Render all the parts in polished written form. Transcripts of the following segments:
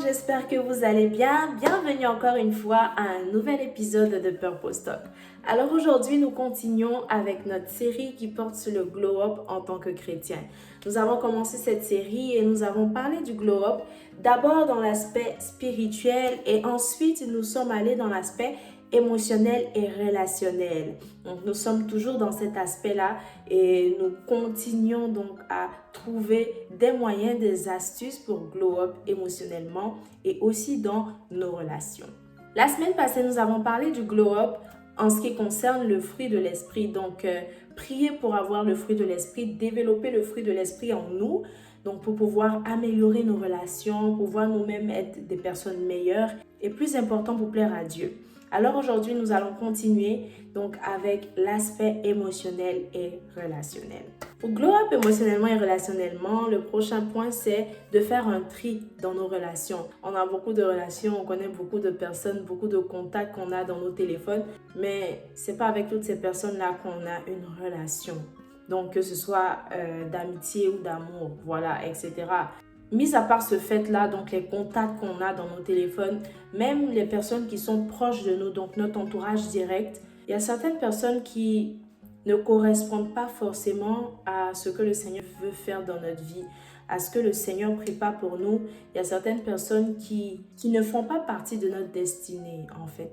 J'espère que vous allez bien. Bienvenue encore une fois à un nouvel épisode de Purpose Talk. Alors aujourd'hui, nous continuons avec notre série qui porte sur le glow up en tant que chrétien. Nous avons commencé cette série et nous avons parlé du glow up d'abord dans l'aspect spirituel et ensuite nous sommes allés dans l'aspect émotionnel et relationnel. Donc nous sommes toujours dans cet aspect-là et nous continuons donc à trouver des moyens, des astuces pour glow up émotionnellement et aussi dans nos relations. La semaine passée, nous avons parlé du glow up en ce qui concerne le fruit de l'esprit. Donc prier pour avoir le fruit de l'esprit, développer le fruit de l'esprit en nous. Donc pour pouvoir améliorer nos relations, pouvoir nous-mêmes être des personnes meilleures et plus important pour plaire à Dieu. Alors aujourd'hui, nous allons continuer donc avec l'aspect émotionnel et relationnel. Pour glow up émotionnellement et relationnellement, le prochain point, c'est de faire un tri dans nos relations. On a beaucoup de relations, on connaît beaucoup de personnes, beaucoup de contacts qu'on a dans nos téléphones, mais c'est pas avec toutes ces personnes-là qu'on a une relation. Donc que ce soit d'amitié ou d'amour, voilà, etc. Mis à part ce fait-là, donc les contacts qu'on a dans nos téléphones, même les personnes qui sont proches de nous, donc notre entourage direct, il y a certaines personnes qui ne correspondent pas forcément à ce que le Seigneur veut faire dans notre vie, à ce que le Seigneur prépare pour nous. Il y a certaines personnes qui ne font pas partie de notre destinée, en fait.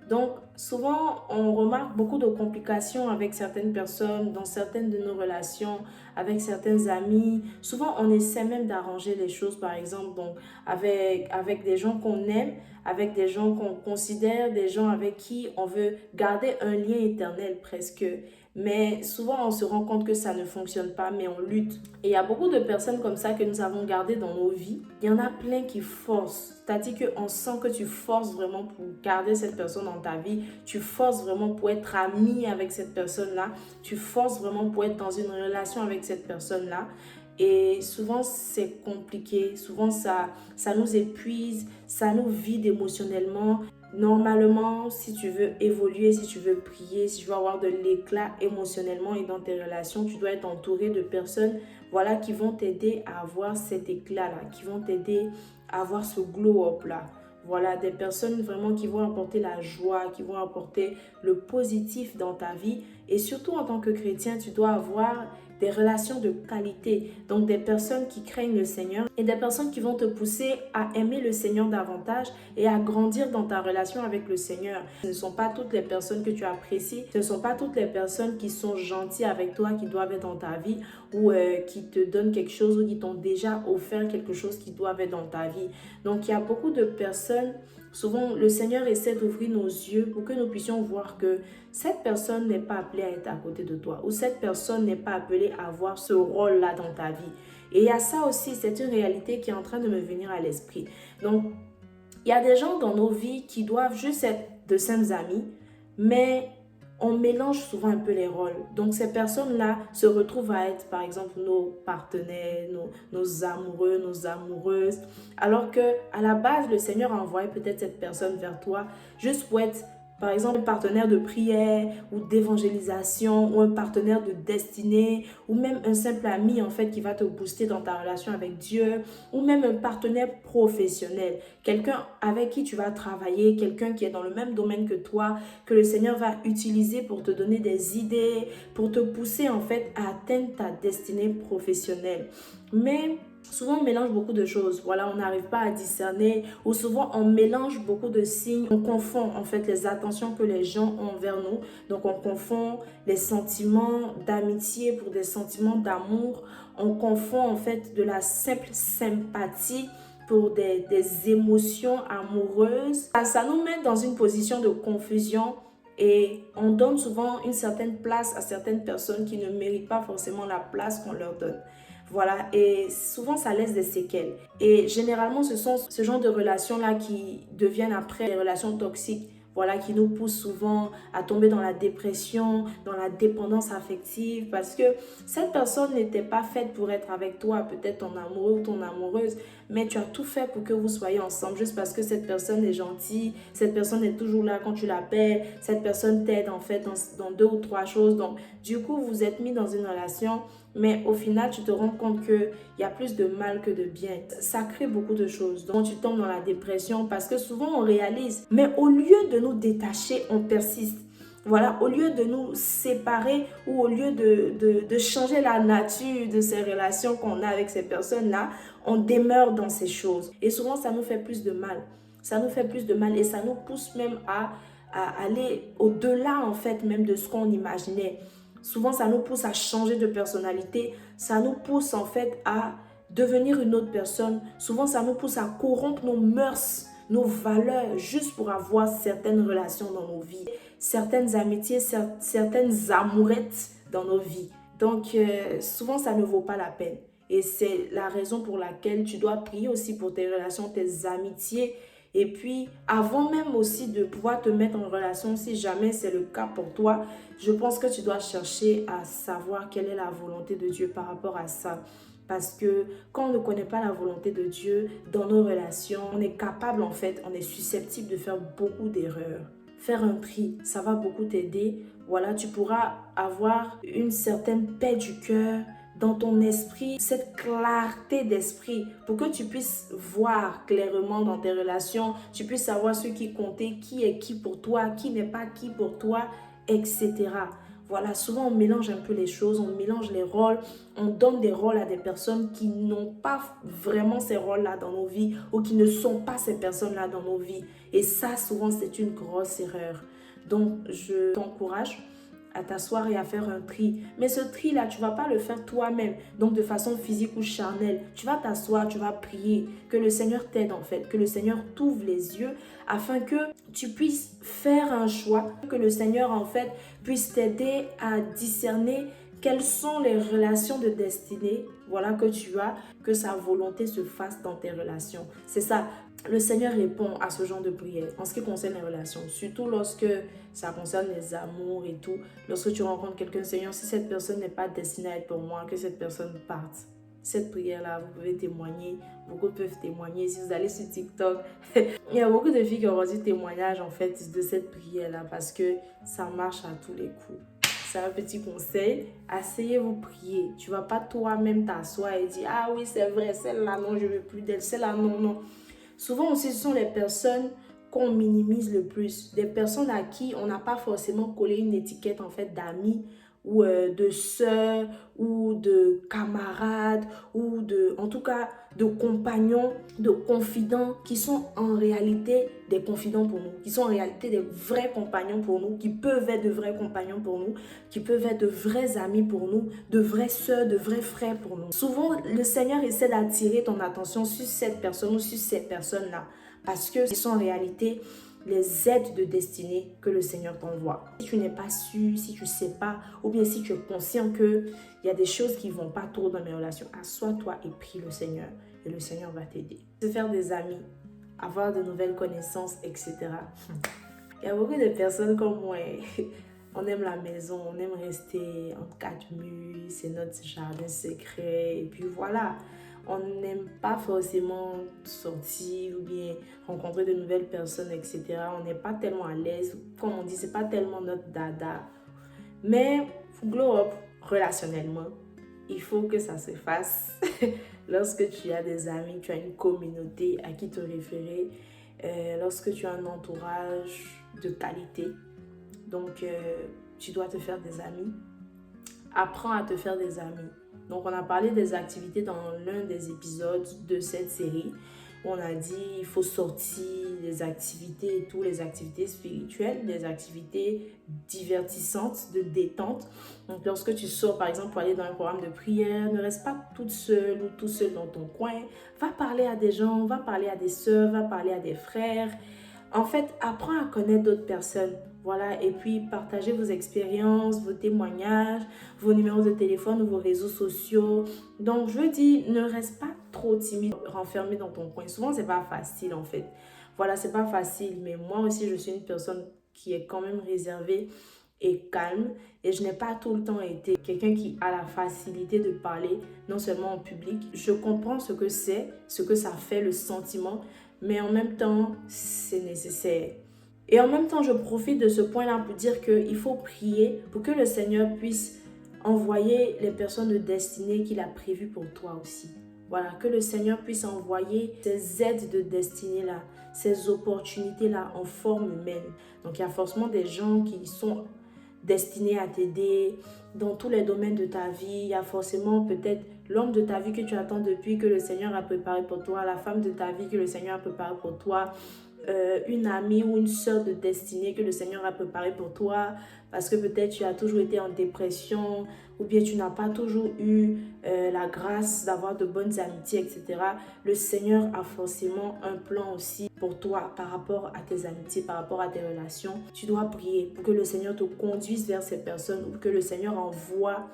Donc, souvent, on remarque beaucoup de complications avec certaines personnes, dans certaines de nos relations, avec certains amis. Souvent, on essaie même d'arranger les choses, par exemple, donc, avec des gens qu'on aime, avec des gens qu'on considère, des gens avec qui on veut garder un lien éternel presque. Mais souvent, on se rend compte que ça ne fonctionne pas, mais on lutte. Et il y a beaucoup de personnes comme ça que nous avons gardées dans nos vies. Il y en a plein qui forcent. C'est-à-dire qu'on sent que tu forces vraiment pour garder cette personne dans ta vie. Tu forces vraiment pour être ami avec cette personne-là. Tu forces vraiment pour être dans une relation avec cette personne-là. Et souvent, c'est compliqué. Souvent, ça nous épuise. Ça nous vide émotionnellement. Normalement, si tu veux évoluer, si tu veux prier, si tu veux avoir de l'éclat émotionnellement et dans tes relations, tu dois être entouré de personnes voilà, qui vont t'aider à avoir cet éclat-là, qui vont t'aider à avoir ce glow-up-là. Voilà, des personnes vraiment qui vont apporter la joie, qui vont apporter le positif dans ta vie. Et surtout en tant que chrétien, tu dois avoir des relations de qualité. Donc des personnes qui craignent le Seigneur et des personnes qui vont te pousser à aimer le Seigneur davantage et à grandir dans ta relation avec le Seigneur. Ce ne sont pas toutes les personnes que tu apprécies, ce ne sont pas toutes les personnes qui sont gentilles avec toi, qui doivent être dans ta vie ou qui te donnent quelque chose ou qui t'ont déjà offert quelque chose qui doivent être dans ta vie. Donc il y a beaucoup de personnes. Souvent, le Seigneur essaie d'ouvrir nos yeux pour que nous puissions voir que cette personne n'est pas appelée à être à côté de toi ou cette personne n'est pas appelée à avoir ce rôle-là dans ta vie. Et il y a ça aussi, c'est une réalité qui est en train de me venir à l'esprit. Donc, il y a des gens dans nos vies qui doivent juste être de saints amis, mais on mélange souvent un peu les rôles. Donc, ces personnes-là se retrouvent à être, par exemple, nos partenaires, nos amoureux, nos amoureuses. Alors qu'à la base, le Seigneur a envoyé peut-être cette personne vers toi juste pour être, par exemple, un partenaire de prière ou d'évangélisation ou un partenaire de destinée ou même un simple ami en fait qui va te booster dans ta relation avec Dieu ou même un partenaire professionnel, quelqu'un avec qui tu vas travailler, quelqu'un qui est dans le même domaine que toi, que le Seigneur va utiliser pour te donner des idées, pour te pousser en fait à atteindre ta destinée professionnelle. Mais souvent, on mélange beaucoup de choses. Voilà, on n'arrive pas à discerner ou souvent, on mélange beaucoup de signes. On confond en fait les attentions que les gens ont envers nous. Donc, on confond les sentiments d'amitié pour des sentiments d'amour. On confond en fait de la simple sympathie pour des émotions amoureuses. Ça nous met dans une position de confusion et on donne souvent une certaine place à certaines personnes qui ne méritent pas forcément la place qu'on leur donne. Voilà, et souvent ça laisse des séquelles. Et généralement, ce sont ce genre de relations-là qui deviennent après des relations toxiques. voilà, qui nous pousse souvent à tomber dans la dépression, dans la dépendance affective, parce que cette personne n'était pas faite pour être avec toi, peut-être ton amoureux ou ton amoureuse, mais tu as tout fait pour que vous soyez ensemble juste parce que cette personne est gentille, cette personne est toujours là quand tu l'appelles, cette personne t'aide en fait dans deux ou trois choses. Donc, du coup, vous êtes mis dans une relation, mais au final, tu te rends compte qu'il y a plus de mal que de bien. Ça crée beaucoup de choses. Donc, tu tombes dans la dépression parce que souvent, on réalise. Mais au lieu de nous détacher, on persiste. Voilà, au lieu de nous séparer ou au lieu de changer la nature de ces relations qu'on a avec ces personnes-là, on demeure dans ces choses. Et souvent, ça nous fait plus de mal. Ça nous fait plus de mal et ça nous pousse même à aller au-delà, en fait, même de ce qu'on imaginait. Souvent, ça nous pousse à changer de personnalité. Ça nous pousse, en fait, à devenir une autre personne. Souvent, ça nous pousse à corrompre nos mœurs, nos valeurs, juste pour avoir certaines relations dans nos vies, certaines amitiés, certaines amourettes dans nos vies. Donc, souvent, ça ne vaut pas la peine. Et c'est la raison pour laquelle tu dois prier aussi pour tes relations, tes amitiés. Et puis, avant même aussi de pouvoir te mettre en relation, si jamais c'est le cas pour toi, je pense que tu dois chercher à savoir quelle est la volonté de Dieu par rapport à ça. Parce que quand on ne connaît pas la volonté de Dieu dans nos relations, on est capable en fait, on est susceptible de faire beaucoup d'erreurs. Faire un tri, ça va beaucoup t'aider. Voilà, tu pourras avoir une certaine paix du cœur dans ton esprit, cette clarté d'esprit pour que tu puisses voir clairement dans tes relations, tu puisses savoir ce qui comptait, qui est qui pour toi, qui n'est pas qui pour toi, etc. Voilà, souvent on mélange un peu les choses, on mélange les rôles, on donne des rôles à des personnes qui n'ont pas vraiment ces rôles-là dans nos vies ou qui ne sont pas ces personnes-là dans nos vies. Et ça, souvent, c'est une grosse erreur. Donc, je t'encourage à t'asseoir et à faire un tri. Mais ce tri-là, tu ne vas pas le faire toi-même, donc de façon physique ou charnelle. Tu vas t'asseoir, tu vas prier, que le Seigneur t'aide en fait, que le Seigneur t'ouvre les yeux afin que tu puisses faire un choix, que le Seigneur en fait puisse t'aider à discerner quelles sont les relations de destinée, voilà, que tu as, que sa volonté se fasse dans tes relations. C'est ça. Le Seigneur répond à ce genre de prière en ce qui concerne les relations, surtout lorsque ça concerne les amours et tout. Lorsque tu rencontres quelqu'un, Seigneur, si cette personne n'est pas destinée à être pour moi, que cette personne parte. Cette prière-là, vous pouvez témoigner, beaucoup peuvent témoigner. Si vous allez sur TikTok, il y a beaucoup de filles qui ont reçu témoignage en fait de cette prière-là parce que ça marche à tous les coups. C'est un petit conseil, asseyez-vous prier. Tu ne vas pas toi-même t'asseoir et dire « Ah oui, c'est vrai, celle-là, non, je ne veux plus d'elle, celle-là, non, non. » Souvent aussi, ce sont les personnes qu'on minimise le plus. Des personnes à qui on n'a pas forcément collé une étiquette en fait d'amis ou de sœurs ou de camarades ou en tout cas de compagnons, de confidents qui sont en réalité des confidents pour nous, qui sont en réalité des vrais compagnons pour nous, qui peuvent être de vrais compagnons pour nous, qui peuvent être de vrais amis pour nous, de vraies sœurs, de vrais frères pour nous. Souvent, le Seigneur essaie d'attirer ton attention sur cette personne ou sur ces personnes-là parce que ce sont en réalité les aides de destinée que le Seigneur t'envoie. Si tu n'es pas sûr, si tu ne sais pas, ou bien si tu es conscient qu'il y a des choses qui ne vont pas trop dans mes relations, assois-toi et prie le Seigneur et le Seigneur va t'aider. Se faire des amis, avoir de nouvelles connaissances, etc. Il y a beaucoup de personnes comme moi, on aime la maison, on aime rester entre quatre murs, c'est notre jardin secret et puis voilà. On n'aime pas forcément sortir ou bien rencontrer de nouvelles personnes, etc. On n'est pas tellement à l'aise. Comme on dit, c'est pas tellement notre dada. Mais pour glow up relationnellement, il faut que ça se fasse. Lorsque tu as des amis, tu as une communauté à qui te référer. Lorsque tu as un entourage de qualité. Donc, tu dois te faire des amis. Apprends à te faire des amis. Donc, on a parlé des activités dans l'un des épisodes de cette série. On a dit il faut sortir, les activités et tout, les activités spirituelles, des activités divertissantes, de détente. Donc, lorsque tu sors, par exemple, pour aller dans un programme de prière, ne reste pas toute seule ou tout seul dans ton coin. Va parler à des gens, va parler à des sœurs, va parler à des frères. En fait, apprends à connaître d'autres personnes. Voilà, et puis partagez vos expériences, vos témoignages, vos numéros de téléphone ou vos réseaux sociaux. Donc, je dis, ne reste pas trop timide, renfermé dans ton coin. Souvent, c'est pas facile en fait. Voilà, c'est pas facile, mais moi aussi, je suis une personne qui est quand même réservée et calme. Et je n'ai pas tout le temps été quelqu'un qui a la facilité de parler, non seulement en public. Je comprends ce que c'est, ce que ça fait, le sentiment, mais en même temps, c'est nécessaire. Et en même temps, je profite de ce point-là pour dire qu'il faut prier pour que le Seigneur puisse envoyer les personnes de destinée qu'il a prévues pour toi aussi. Voilà, que le Seigneur puisse envoyer ces aides de destinée-là, ces opportunités-là en forme humaine. Donc, il y a forcément des gens qui sont destinés à t'aider dans tous les domaines de ta vie. Il y a forcément peut-être l'homme de ta vie que tu attends depuis, que le Seigneur a préparé pour toi, la femme de ta vie que le Seigneur a préparé pour toi, une amie ou une sœur de destinée que le Seigneur a préparé pour toi, parce que peut-être tu as toujours été en dépression ou bien tu n'as pas toujours eu la grâce d'avoir de bonnes amitiés, etc. Le Seigneur a forcément un plan aussi pour toi par rapport à tes amitiés, par rapport à tes relations. Tu dois prier pour que le Seigneur te conduise vers ces personnes ou que le Seigneur envoie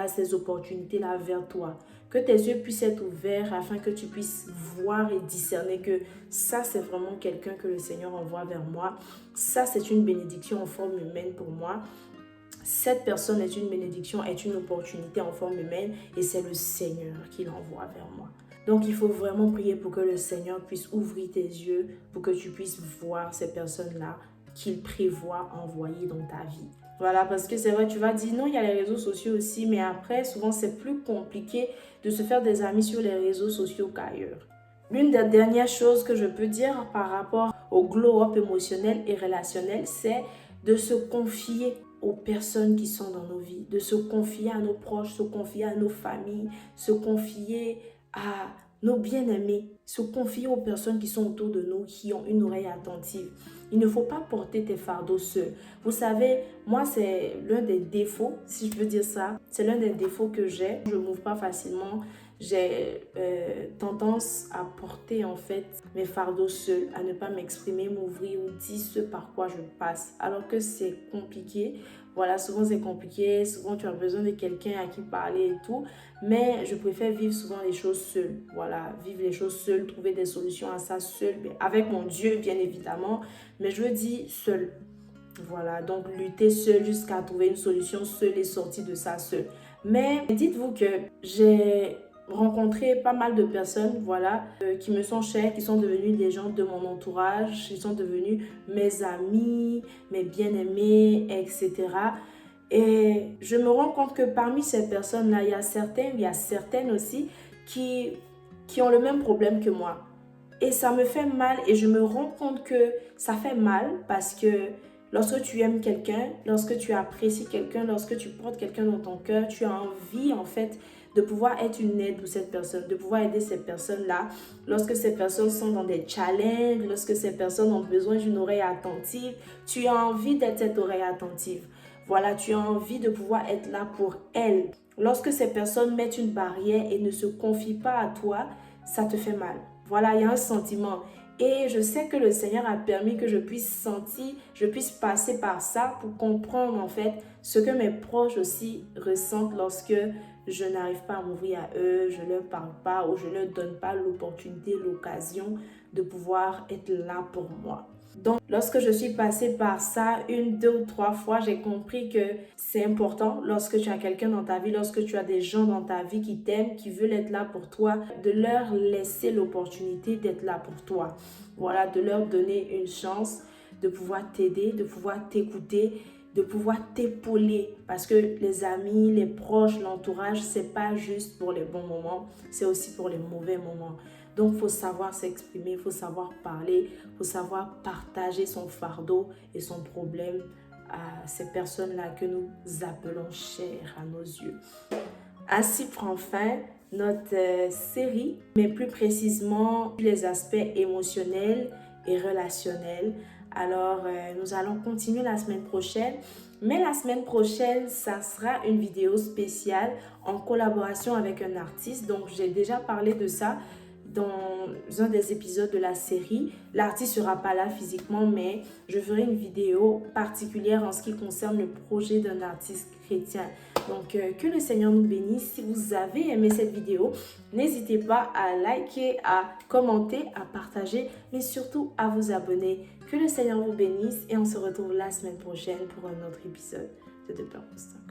ces opportunités-là vers toi. Que tes yeux puissent être ouverts afin que tu puisses voir et discerner que ça, c'est vraiment quelqu'un que le Seigneur envoie vers moi. Ça, c'est une bénédiction en forme humaine pour moi. Cette personne est une bénédiction, est une opportunité en forme humaine et c'est le Seigneur qui l'envoie vers moi. Donc, il faut vraiment prier pour que le Seigneur puisse ouvrir tes yeux, pour que tu puisses voir ces personnes-là qu'il prévoit envoyer dans ta vie. Voilà, parce que c'est vrai, tu vas dire, non, il y a les réseaux sociaux aussi, mais après, souvent, c'est plus compliqué de se faire des amis sur les réseaux sociaux qu'ailleurs. L'une des dernières choses que je peux dire par rapport au glow-up émotionnel et relationnel, c'est de se confier aux personnes qui sont dans nos vies, de se confier à nos proches, se confier à nos familles, se confier à nos bien-aimés, se confier aux personnes qui sont autour de nous, qui ont une oreille attentive. Il ne faut pas porter tes fardeaux seul. Vous savez, moi, c'est l'un des défauts, si je peux dire ça, c'est l'un des défauts que j'ai. Je ne m'ouvre pas facilement. J'ai tendance à porter en fait mes fardeaux seuls, à ne pas m'exprimer, m'ouvrir ou dire ce par quoi je passe. Alors que c'est compliqué. Voilà, souvent c'est compliqué, souvent tu as besoin de quelqu'un à qui parler et tout. Mais je préfère vivre souvent les choses seule. Voilà, vivre les choses seule, trouver des solutions à ça seule. Avec mon Dieu, bien évidemment. Mais je dis seule. Voilà, donc lutter seule jusqu'à trouver une solution seule et sortir de ça seule. Mais dites-vous que j'ai rencontré pas mal de personnes, voilà, qui me sont chères, qui sont devenues des gens de mon entourage, qui sont devenus mes amis, mes bien-aimés, etc. Et je me rends compte que parmi ces personnes-là, il y a certaines aussi qui ont le même problème que moi. Et ça me fait mal et je me rends compte que ça fait mal parce que lorsque tu aimes quelqu'un, lorsque tu apprécies quelqu'un, lorsque tu portes quelqu'un dans ton cœur, tu as envie en fait de pouvoir être une aide pour cette personne, de pouvoir aider cette personne-là. Lorsque ces personnes sont dans des challenges, lorsque ces personnes ont besoin d'une oreille attentive, tu as envie d'être cette oreille attentive. Voilà, tu as envie de pouvoir être là pour elles. Lorsque ces personnes mettent une barrière et ne se confient pas à toi, ça te fait mal. Voilà, il y a un sentiment. Et je sais que le Seigneur a permis que je puisse sentir, je puisse passer par ça pour comprendre en fait ce que mes proches aussi ressentent lorsque je n'arrive pas à m'ouvrir à eux, je ne leur parle pas ou je ne leur donne pas l'opportunité, l'occasion de pouvoir être là pour moi. Donc, lorsque je suis passée par ça 1, 2 ou 3 fois, j'ai compris que c'est important lorsque tu as quelqu'un dans ta vie, lorsque tu as des gens dans ta vie qui t'aiment, qui veulent être là pour toi, de leur laisser l'opportunité d'être là pour toi. Voilà, de leur donner une chance de pouvoir t'aider, de pouvoir t'écouter, de pouvoir t'épauler. Parce que les amis, les proches, l'entourage, c'est pas juste pour les bons moments, c'est aussi pour les mauvais moments. Donc, il faut savoir s'exprimer, il faut savoir parler, il faut savoir partager son fardeau et son problème à ces personnes-là que nous appelons chères à nos yeux. Ainsi prend fin notre série, mais plus précisément les aspects émotionnels et relationnels. Alors, nous allons continuer la semaine prochaine. Mais la semaine prochaine, ça sera une vidéo spéciale en collaboration avec un artiste. Donc, j'ai déjà parlé de ça. dans un des épisodes de la série. L'artiste ne sera pas là physiquement, mais je ferai une vidéo particulière en ce qui concerne le projet d'un artiste chrétien. Donc, que le Seigneur nous bénisse. Si vous avez aimé cette vidéo, n'hésitez pas à liker, à commenter, à partager, mais surtout à vous abonner. Que le Seigneur vous bénisse et on se retrouve la semaine prochaine pour un autre épisode de The Purpose Talk.